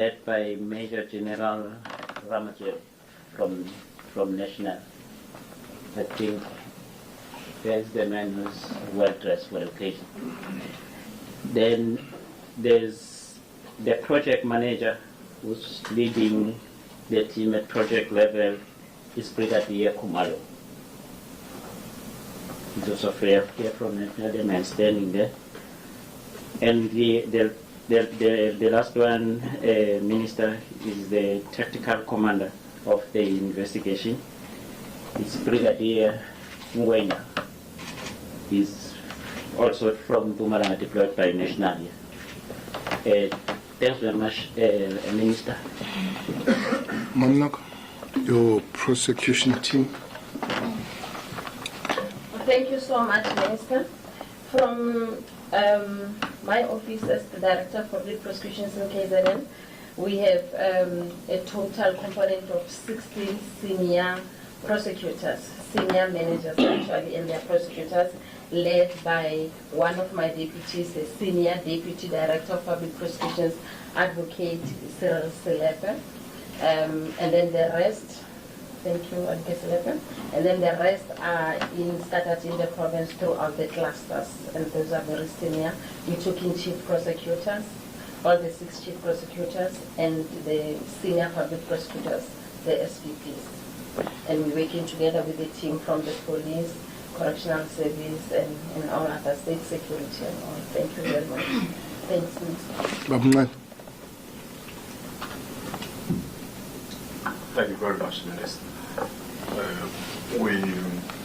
led by Major General Ramajel from National. I think there's the man who's well dressed for the occasion. Then there's the project manager who's leading the team at project level, is Brigadier Kumalo. He's also here from the man standing there. And the last one, Minister, is the tactical commander of the investigation. It's Brigadier Ngwenya. He's also from Mpumalanga, deployed by National. Thanks very much, Minister. Mamnak, your prosecution team. Thank you so much, Minister. From my office as the Director for Public Prosecutions in KZN, we have a total component of 16 senior prosecutors, senior managers actually, and their prosecutors, led by one of my deputies, the Senior Deputy Director of Public Prosecutions, Advocate Kizil Cele. And then the rest, thank you, Advocate Cele. And then the rest are scattered in the province throughout the clusters, and those are very senior. We took in chief prosecutors, all the 6 chief prosecutors, and the senior public prosecutors, the SVPs. And we're working together with the team from the police, correctional service, and all other state security and all. Thank you very much. Thanks, Minister. Thank you very much, Minister.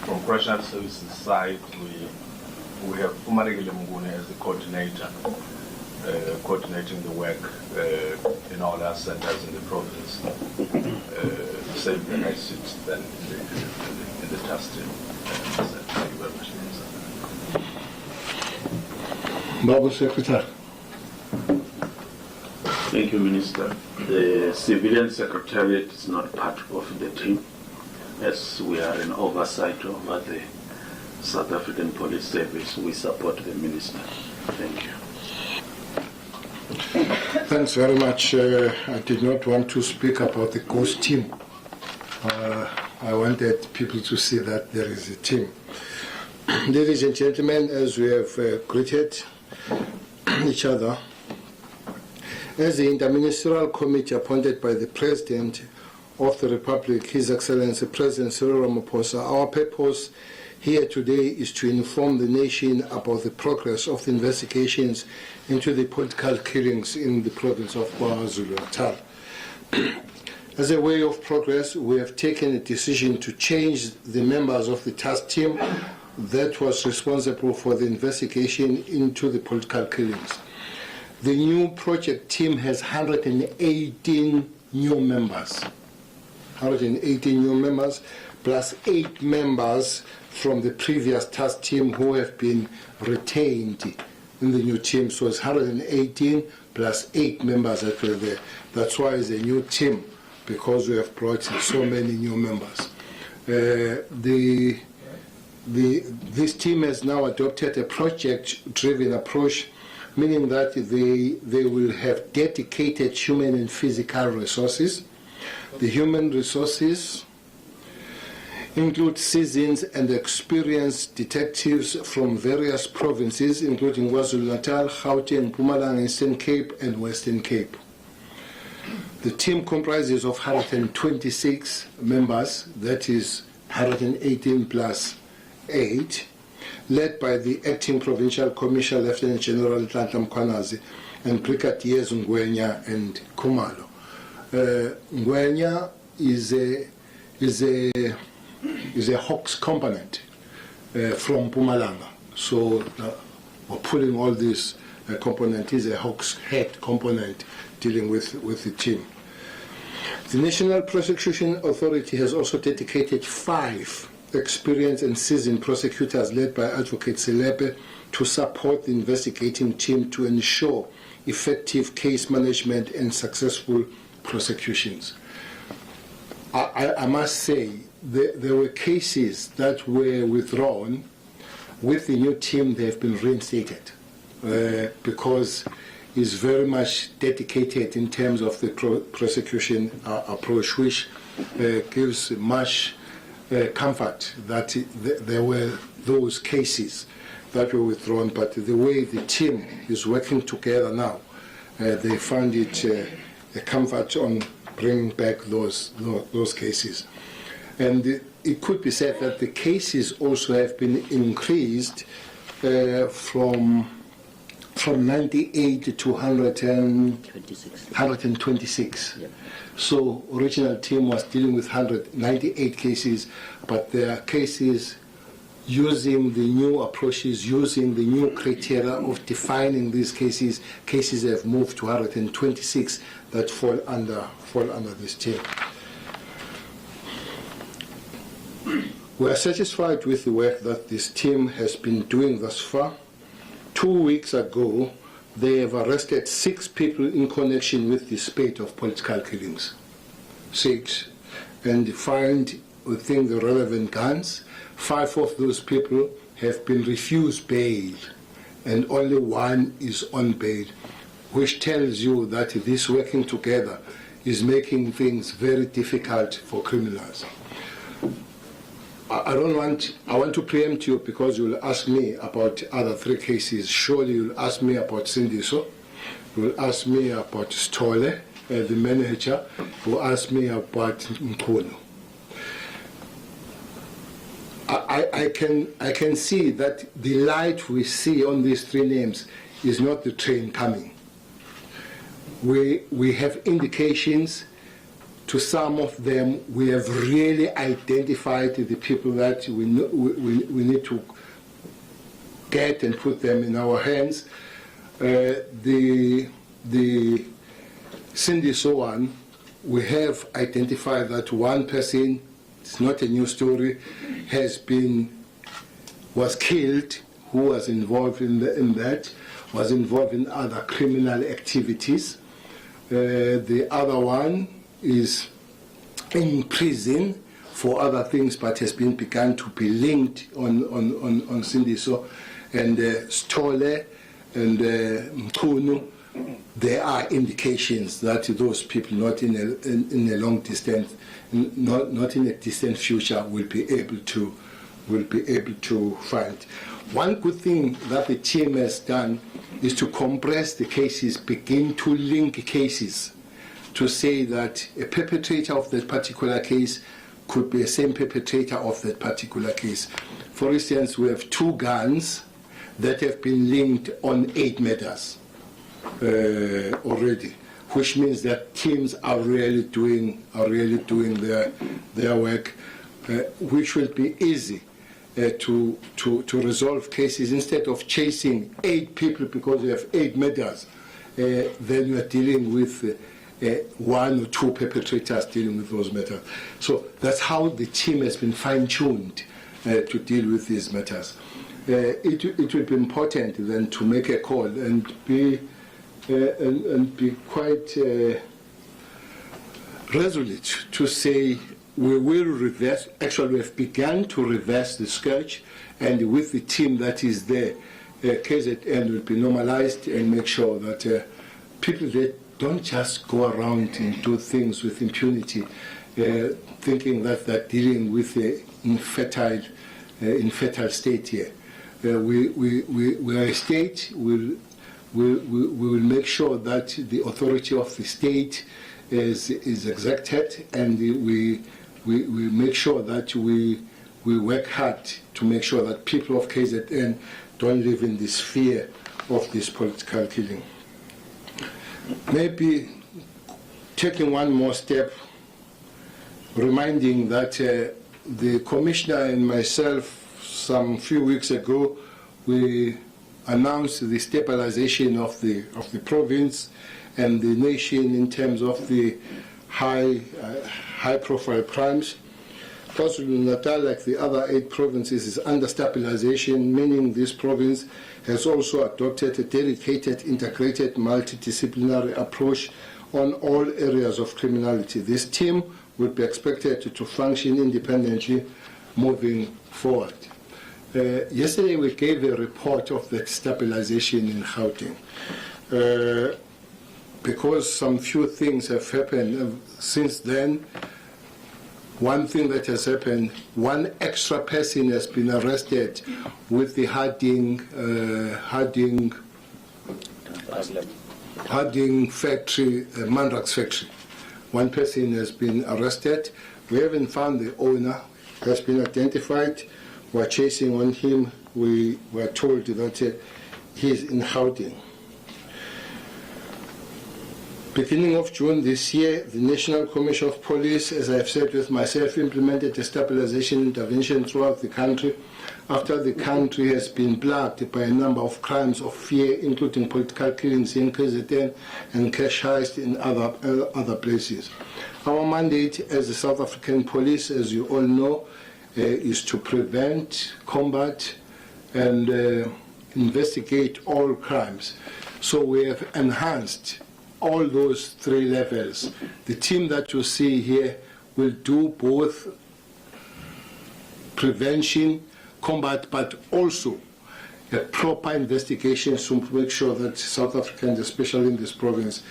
From correctional services side, we have Umarigile Mungune as the coordinator, coordinating the work in all our centers in the province. Same thing I sit then in the task team. Thank you very much, Minister. Babu Secretary. Thank you, Minister. The civilian secretariat is not part of the team, as we are an oversight over the South African Police Service. We support the Minister. Thank you. Thanks very much. I did not want to speak about the ghost team. I wanted people to see that there is a team. Ladies and gentlemen, as we have greeted each other, as the Interministerial Committee appointed by the President of the Republic, His Excellency President Cyril Ramaphosa, our purpose here today is to inform the nation about the progress of the investigations into the political killings in the province of KwaZulu-Natal. As a way of progress, we have taken a decision to change the members of the task team that was responsible for the investigation into the political killings. The new project team has 118 new members. 118 new members, plus 8 members from the previous task team who have been retained in the new team. So it's 118 plus 8 members that were there. That's why it's a new team, because we have brought so many new members. This team has now adopted a project-driven approach, meaning that they will have dedicated human and physical resources. The human resources include seasoned and experienced detectives from various provinces, including KwaZulu-Natal, Gauteng, Mpumalanga, Eastern Cape, and Western Cape. The team comprises of 126 members, that is 118 plus 8, led by the Acting Provincial Commissioner, Lieutenant General Nhlanhla Mkhwanazi, and Brigadiers Ngwenya and Kumalo. Ngwenya is a Hawks component from Mpumalanga. So we're pulling all this component is a Hawks head component dealing with the team. The National Prosecution Authority has also dedicated 5 experienced and seasoned prosecutors led by Advocate Cele to support the investigating team to ensure effective case management and successful prosecutions. I must say, there were cases that were withdrawn. With the new team, they have been reinstated because is very much dedicated in terms of the prosecution approach, which gives much comfort that there were those cases that were withdrawn, but the way the team is working together now, they found it a comfort on bringing back those cases. And it could be said that the cases also have been increased from 98 to 126. Yeah. So original team was dealing with 198 cases, but there are cases using the new approaches, using the new criteria of defining these cases. Cases have moved to 126 that fall under this team. We are satisfied with the work that this team has been doing thus far. 2 weeks ago, they have arrested 6 people in connection with the spate of political killings. 6. And fined within the relevant guns. 5 of those people have been refused bail, and only 1 is on bail, which tells you that this working together is making things very difficult for criminals. I want to preempt you because you'll ask me about other 3 cases. Surely you'll ask me about Sindiso, you'll ask me about Stole, the manager, you'll ask me about Mkono. I can see that the light we see on these 3 names is not the train coming. We have indications. To some of them, we have really identified the people that we need to get and put them in our hands. The Sindiso one, we have identified that 1 person, it's not a new story, was killed, who was involved in that, was involved in other criminal activities. The other one is in prison for other things, but has been begun to be linked on Sindiso. And Stole and Mkunu, there are indications that those people not in a long distance, not in a distant future, will be able to find. One good thing that the team has done is to compress the cases, begin to link cases, to say that a perpetrator of that particular case could be the same perpetrator of that particular case. For instance, we have 2 guns that have been linked on 8 matters already, which means that teams are really doing their work, which will be easy to resolve cases. Instead of chasing 8 people because you have 8 matters, then you are dealing with 1 or 2 perpetrators dealing with those matters. So that's how the team has been fine-tuned to deal with these matters. It will be important then to make a call and be quite resolute to say we will reverse. Actually, we have begun to reverse the scourge, and with the team that is there, KZN will be normalized and make sure that people that don't just go around and do things with impunity, thinking that they're dealing with the infertile state here. We are a state. We will make sure that the authority of the state is exacted, and we make sure that we work hard to make sure that people of KZN don't live in this fear of this political killing. Maybe taking one more step, reminding that the Commissioner and myself, some few weeks ago, we announced the stabilization of the province and the nation in terms of the high-profile crimes. KwaZulu-Natal, like the other 8 provinces, is under stabilization, meaning this province has also adopted a dedicated, integrated, multidisciplinary approach on all areas of criminality. This team will be expected to function independently moving forward. Yesterday we gave a report of the stabilization in Gauteng. because some few things have happened since then. One thing that has happened, one extra person has been arrested with the Harding factory, Mandrax factory. One person has been arrested. We haven't found the owner, has been identified. We're chasing on him. We were told that he's in Harding. Beginning of June this year, the National Commission of Police, as I've said with myself, implemented a stabilization intervention throughout the country after the country has been plagued by a number of crimes of fear, including political killings in KZN and cash heist in other places. Our mandate as the South African Police, as you all know, is to prevent, combat, and investigate all crimes. So we have enhanced all those three levels. The team that you see here will do both prevention, combat, but also a proper investigation to make sure that South Africans, especially in this province,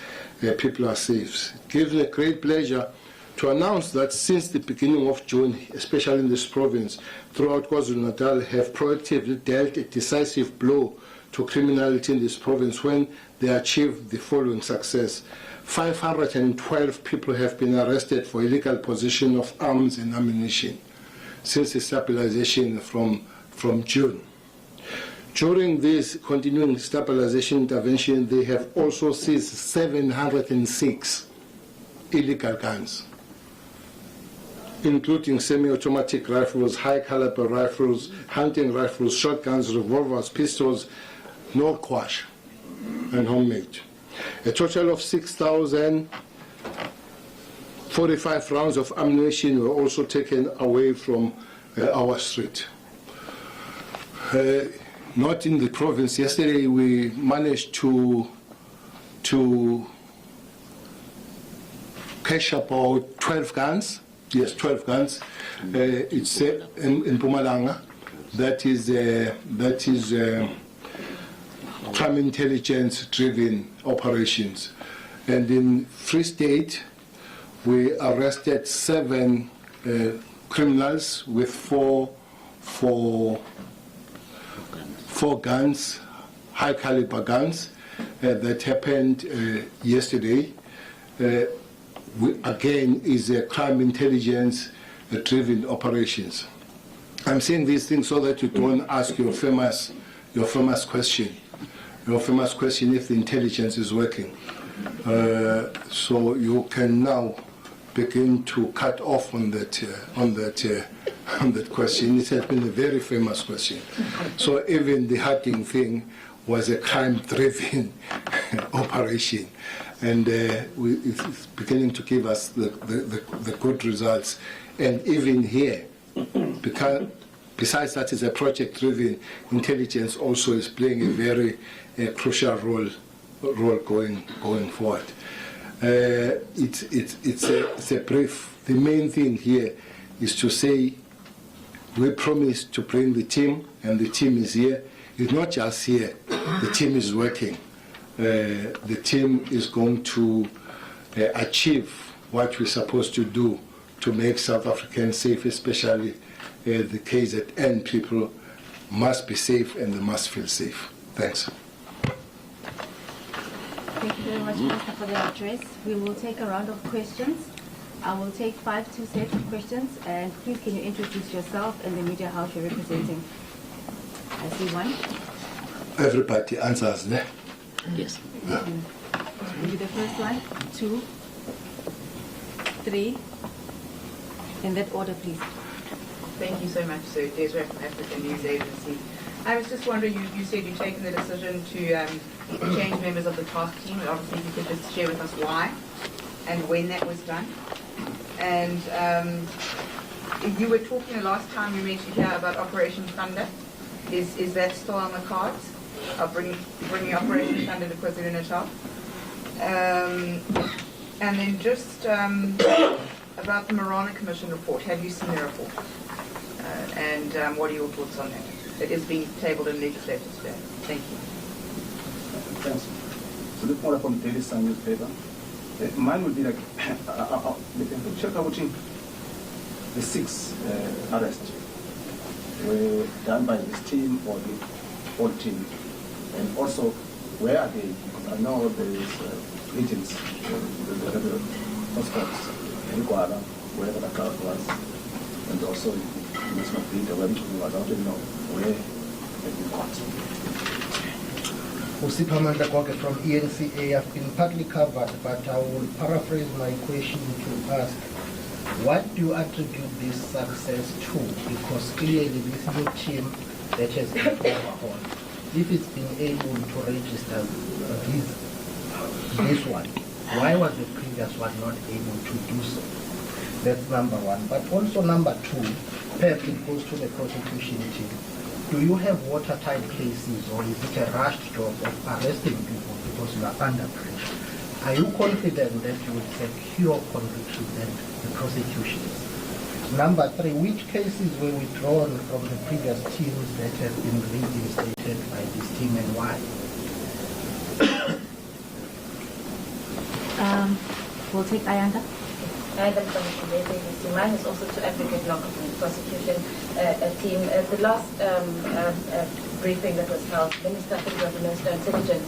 people are safe. It gives me great pleasure to announce that since the beginning of June, especially in this province, throughout KwaZulu-Natal, have proactively dealt a decisive blow to criminality in this province when they achieved the following success. 512 people have been arrested for illegal possession of arms and ammunition since the stabilization from June. During this continuing stabilization intervention, they have also seized 706 illegal guns, including semi-automatic rifles, high-caliber rifles, hunting rifles, shotguns, revolvers, pistols, no quash, and homemade. A total of 6,045 rounds of ammunition were also taken away from our street. Not in the province. Yesterday we managed to catch about 12 guns. Yes, 12 guns. It's in Mpumalanga. That is crime intelligence-driven operations. And in Free State, we arrested 7 criminals with four guns, high-caliber guns. That happened yesterday. Again, is a crime intelligence-driven operations. I'm saying these things so that you don't ask your famous question. Your famous question if the intelligence is working. So you can now begin to cut off on that question. It has been a very famous question. So even the Harding thing was a crime-driven operation, and it's beginning to give us the good results. And even here, because besides that, is a project-driven intelligence also is playing a very crucial role going forward. It's a brief. The main thing here is to say we promised to bring the team, and the team is here. It's not just here. The team is working. The team is going to achieve what we're supposed to do to make South Africans safe, especially the KZN people must be safe and they must feel safe. Thanks. Thank you very much, Minister, for the address. We will take a round of questions. I will take 5 set of questions, and please can you introduce yourself and the media house you're representing. I see one. Everybody answers, ne? Yes. Yeah. Will be the first one, 2, 3, in that order, please. Thank you so much, sir. Desiree from African News Agency. I was just wondering, you said you've taken the decision to change members of the task team, and obviously you could just share with us why and when that was done. And you were talking the last time you mentioned here about Operation Thunder. Is that still on the cards, of bringing Operation Thunder to KwaZulu-Natal? And then just about the Marana Commission report. Have you seen the report? And what are your thoughts on that? It is being tabled in legislature today. Thank you. Thanks. look more from Daily Sun newspaper. Mine would be like, check out the 6 arrests were done by this team or the whole team. And also, where are they? Because I know there is meetings, the hotspots, in Kuala, wherever the crowd was. And also, in this Peter, where it was, I don't know where they've been caught. Usipamanda Goge from ENCA have been partly covered, but I will paraphrase my question to ask, what do you attribute this success to? Because clearly this new team that has been overhauled, if it's been able to register this one, why was the previous one not able to do so? That's number one. But also number two, perhaps it goes to the prosecution team. Do you have watertight cases, or is it a rushed job of arresting people because you are under pressure? Are you confident that you will secure convictions and the prosecutions? Number three, which cases were withdrawn from the previous teams that have been reinstated by this team, and why? We'll take Ayanda. Madam Commissioner, mine is also to advocate local prosecution team. The last briefing that was held, Minister, I think it was the Minister of Intelligence,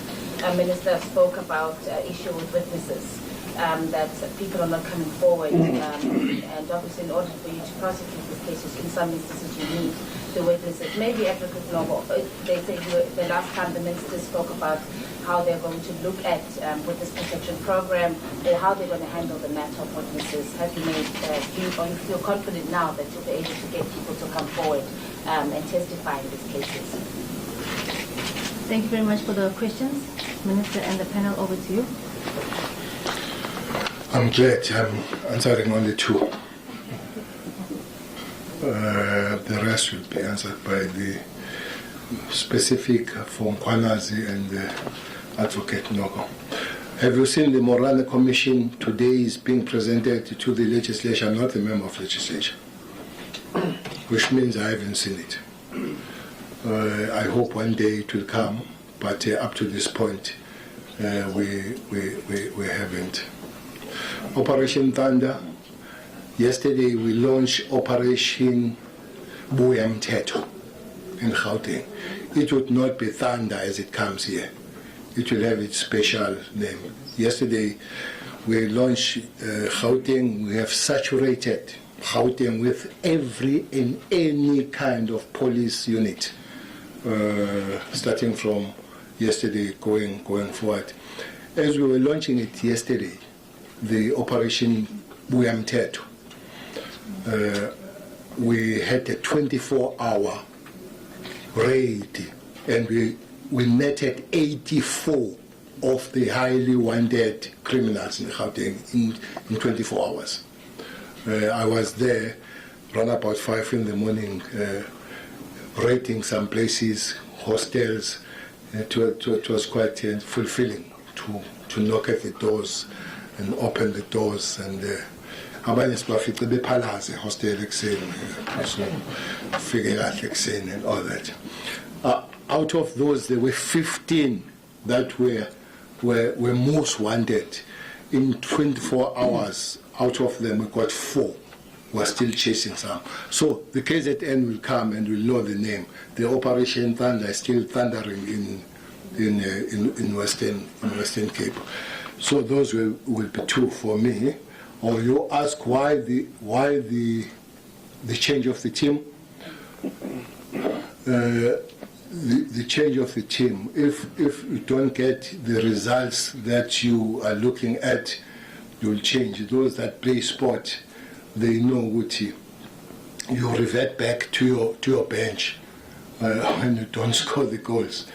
Minister spoke about issue with witnesses, that people are not coming forward, and obviously in order for you to prosecute these cases, in some instances you need the witnesses. Maybe Advocate Noble, they say the last time the Minister spoke about how they're going to look at witness protection program, or how they're going to handle the matter of witnesses. Have you made, or you feel confident now that you'll be able to get people to come forward and testify in these cases? Thank you very much for the questions. Minister and the panel, over to you. I'm glad I'm answering only 2. The rest will be answered by the specific from Kwanazi and Advocate Nogo. Have you seen the Morale Commission today is being presented to the legislature? I'm not a member of legislature, which means I haven't seen it. I hope one day it will come, but up to this point, we haven't. Operation Thunder. Yesterday we launched Operation Buya Mthetho in Gauteng. It would not be Thunder as it comes here. It will have its special name. Yesterday we launched Gauteng. We have saturated Gauteng with every and any kind of police unit, starting from yesterday going forward. As we were launching it yesterday, the Operation Buya Mthetho, we had a 24-hour raid, and we netted 84 of the highly wanted criminals in Gauteng in 24 hours. I was there around about 5 in the morning, raiding some places, hostels. It was quite fulfilling to knock at the doors and open the doors, and abanye sibafice bephalaze hostel ekuseni, fike kahle ekuseni and all that. Out of those, there were 15 that were most wanted. In 24 hours, out of them, we got 4. We're still chasing some. So the KZN will come and will know the name. The Operation Thunder is still thundering in Western Cape. So those will be 2 for me. Or you ask why the change of the team? The change of the team. If you don't get the results that you are looking at, you'll change. Those that play sport, they know what you revert back to your bench when you don't score the goals.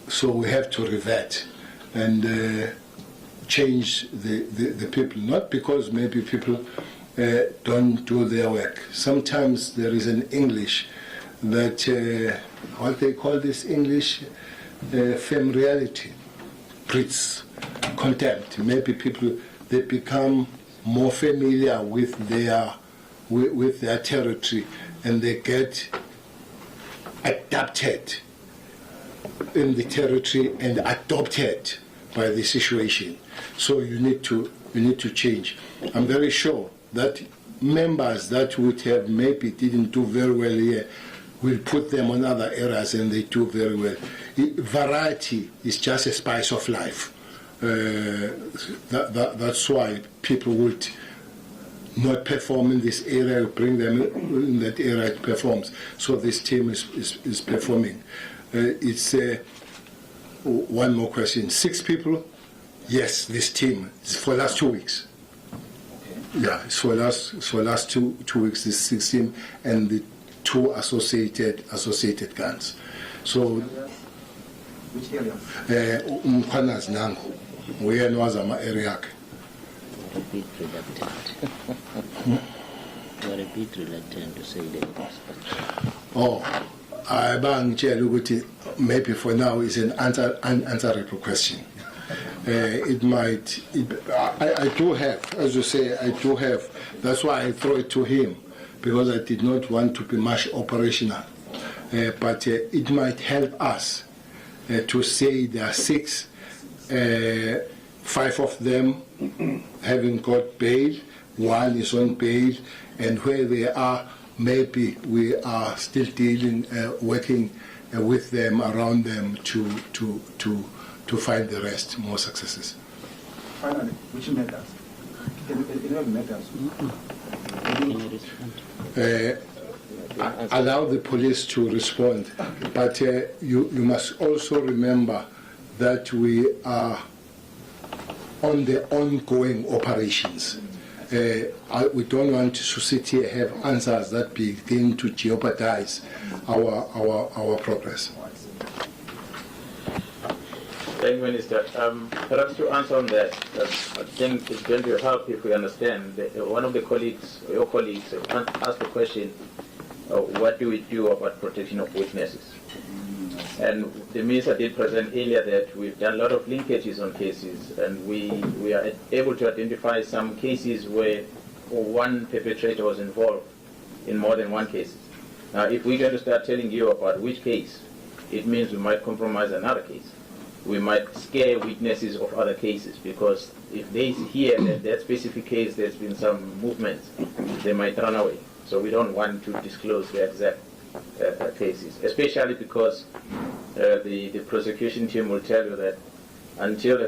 So we have to revert and change the people, not because maybe people don't do their work. Sometimes there is an English that, what they call this English, familiarity breeds contempt. Maybe people, they become more familiar with their territory, and they get adapted in the territory and adopted by the situation. So you need to change. I'm very sure that members that would have maybe didn't do very well here will put them on other areas and they do very well. Variety is just a spice of life. That's why people would not perform in this area, bring them in that area, it performs. So this team is performing. It's one more question. 6 people? Yes, this team. It's for last 2 weeks. Yeah, it's for last two weeks. This 6 team and the 2 associated guns. So. Which area? Umkhwanazi nangu. Uyena wazama area yakhe. A bit reluctant. You're a bit reluctant to say the rest. Oh, bangitshela ukuthi maybe for now is an unanswerable question. I do have, as you say, I do have. That's why I throw it to him, because I did not want to be much operational. But it might help us to say there are 6, 5 of them having got bail, 1 is on bail, and where they are, maybe we are still dealing, working with them, around them to find the rest, more successes. Finally, which matters? It matters. Allow the police to respond, but you must also remember that we are on the ongoing operations. We don't want to sit here and have answers that begin to jeopardize our progress. Thank you, Minister. Perhaps to answer on that, I think it's going to help if we understand. One of the colleagues, your colleagues, asked the question, what do we do about protection of witnesses? And the Minister did present earlier that we've done a lot of linkages on cases, and we are able to identify some cases where one perpetrator was involved in more than one case. Now, if we're going to start telling you about which case, it means we might compromise another case. We might scare witnesses of other cases, because if they hear that specific case there's been some movements, they might run away. So we don't want to disclose the exact cases, especially because the prosecution team will tell you that until the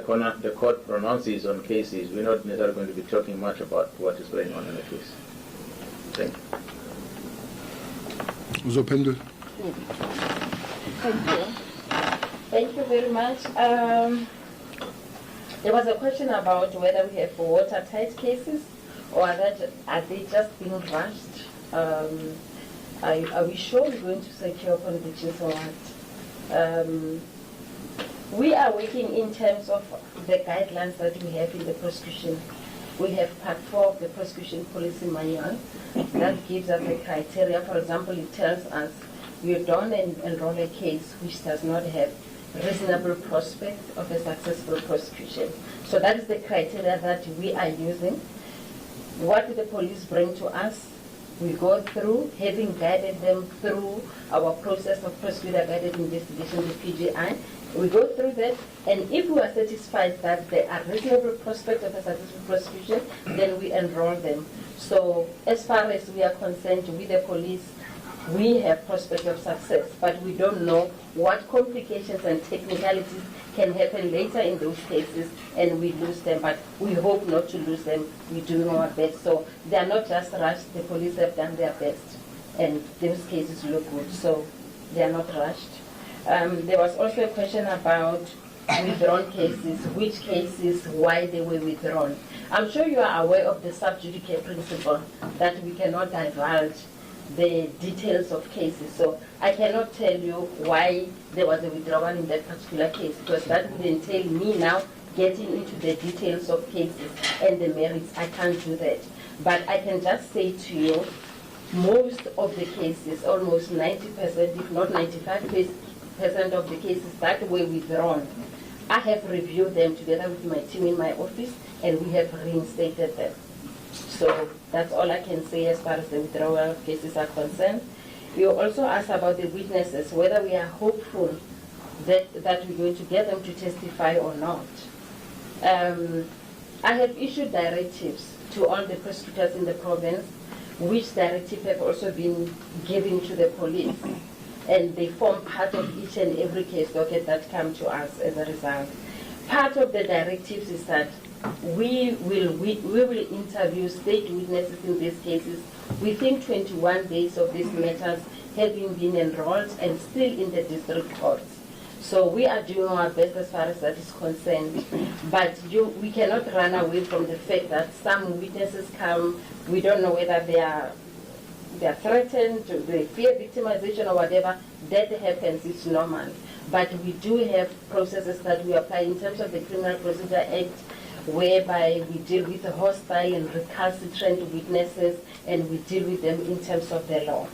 court pronounces on cases, we're not necessarily going to be talking much about what is going on in the case. Thank you. Uzophendula. Thank you. Thank you very much. There was a question about whether we have watertight cases or are they just being rushed? Are we sure we're going to secure convictions or what? We are working in terms of the guidelines that we have in the prosecution. We have part 4 of the prosecution policy manual that gives us a criteria. For example, it tells us you don't enroll a case which does not have reasonable prospect of a successful prosecution. So that is the criteria that we are using. What the police bring to us, we go through, having guided them through our process of prosecutor-guided investigation, the PGI. We go through that, and if we are satisfied that there are reasonable prospects of a successful prosecution, then we enroll them. So as far as we are concerned with the police, we have prospect of success, but we don't know what complications and technicalities can happen later in those cases, and we lose them, but we hope not to lose them. We do our best. So they are not just rushed. The police have done their best, and those cases look good, so they are not rushed. There was also a question about withdrawn cases, which cases, why they were withdrawn. I'm sure you are aware of the sub judice principle, that we cannot divulge the details of cases. So I cannot tell you why there was a withdrawal in that particular case, because that would entail me now getting into the details of cases and the merits. I can't do that. But I can just say to you, most of the cases, almost 90%, if not 95% of the cases that were withdrawn, I have reviewed them together with my team in my office, and we have reinstated them. So that's all I can say as far as the withdrawal cases are concerned. You also asked about the witnesses, whether we are hopeful that we're going to get them to testify or not. I have issued directives to all the prosecutors in the province, which directives have also been given to the police, and they form part of each and every case docket that come to us as a result. Part of the directives is that we will interview state witnesses in these cases within 21 days of these matters having been enrolled and still in the district courts. So we are doing our best as far as that is concerned, but we cannot run away from the fact that some witnesses come, we don't know whether they are threatened, they fear victimization or whatever. That happens, it's normal. But we do have processes that we apply in terms of the Criminal Procedure Act, whereby we deal with the hostile and recalcitrant witnesses, and we deal with them in terms of the law.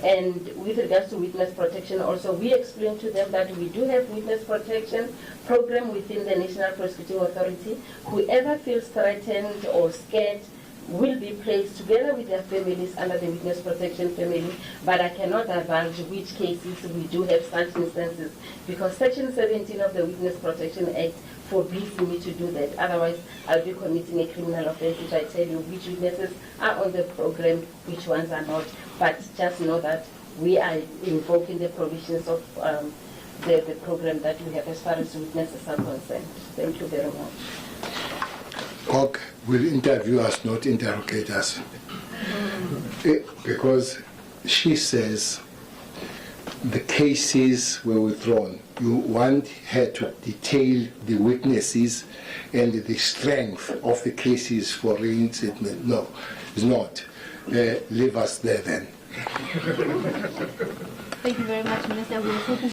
And with regards to witness protection also, we explain to them that we do have witness protection program within the National Prosecuting Authority. Whoever feels threatened or scared will be placed together with their families under the witness protection family, but I cannot divulge which cases we do have such instances, because Section 17 of the Witness Protection Act forbids me to do that. Otherwise, I'll be committing a criminal offense if I tell you which witnesses are on the program, which ones are not. But just know that we are invoking the provisions of the program that we have as far as witnesses are concerned. Thank you very much. Kok will interview us, not interrogate us. Because she says the cases were withdrawn. You want her to detail the witnesses and the strength of the cases for reinstatement. No, it's not. Leave us there then. Thank you very much, Minister. We will focus